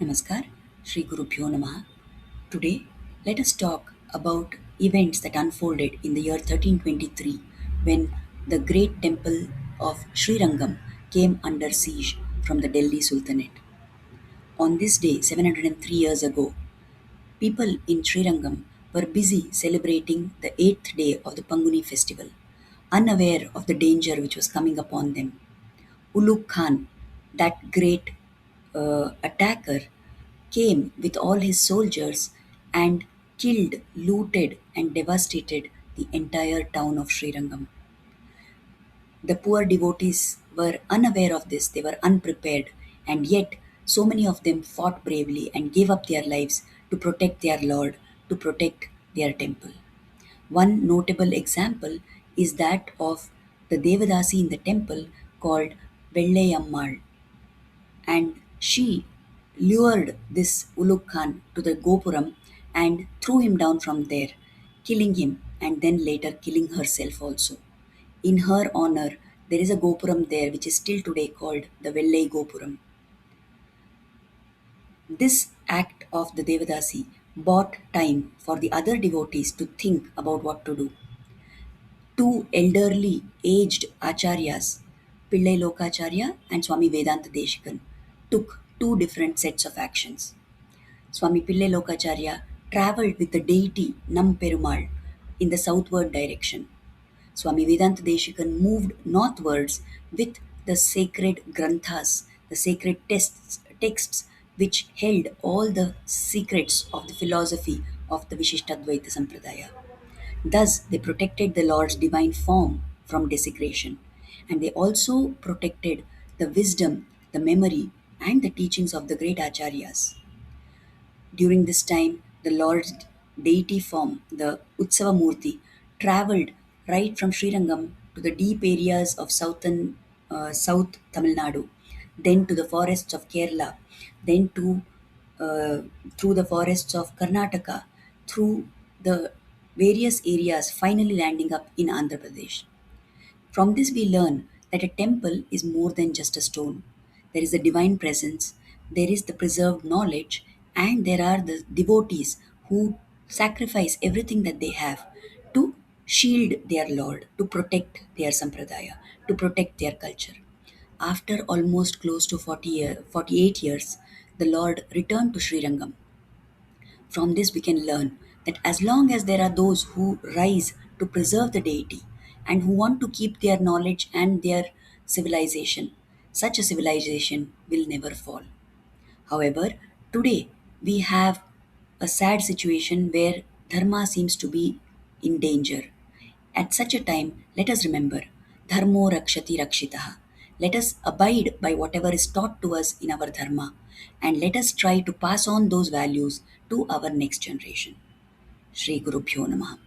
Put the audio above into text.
Namaskar, Sri Gurubhyo Namaha. Today, let us talk about events that unfolded in the year 1323 when the great temple of Sri Rangam came under siege from the Delhi Sultanate. On this day, 703 years ago, people in Sri Rangam were busy celebrating the eighth day of the Panguni festival, unaware of the danger which was coming upon them. Ulugh Khan, that great attacker, came with all his soldiers and killed, looted, and devastated the entire town of Srirangam. The poor devotees were unaware of this, they were unprepared, and yet so many of them fought bravely and gave up their lives to protect their Lord, to protect their temple. One notable example is that of the Devadasi in the temple called Vellayammal, and she lured this Ulugh Khan to the Gopuram and threw him down from there, killing him and then later killing herself also. In her honor, there is a Gopuram there which is still today called the Vellai Gopuram. This act of the Devadasi bought time for the other devotees to think about what to do. Two elderly, aged acharyas, Pillai Lokacharya and Swami Vedanta Deshikan, took two different sets of actions. Swami Pillai Lokacharya travelled with the deity Nam Perumal in the southward direction. Swami Vedanta Deshikan moved northwards with the sacred granthas, the sacred texts which held all the secrets of the philosophy of the Vishishtadvaita Sampradaya. Thus, they protected the Lord's divine form from desecration, and they also protected the wisdom, the memory, and the teachings of the great acharyas. During this time, the Lord's deity form, the Utsava Murti, traveled right from Srirangam to the deep areas of South Tamil Nadu, then to the forests of Kerala, then to uh, through the forests of Karnataka, through the various areas, finally landing up in Andhra Pradesh. From this, we learn that a temple is more than just a stone. There is a divine presence, there is the preserved knowledge, and there are the devotees who sacrifice everything that they have to shield their Lord, to protect their sampradaya, to protect their culture. After almost close to 48 years, the Lord returned to Sri Rangam. From this, we can learn that as long as there are those who rise to preserve the deity and who want to keep their knowledge and their civilization, such a civilization will never fall. However, today we have a sad situation where dharma seems to be in danger. At such a time, let us remember dharmo rakshati rakshitaha. Let us abide by whatever is taught to us in our dharma and let us try to pass on those values to our next generation. Shri Guru Bhyo Namaha.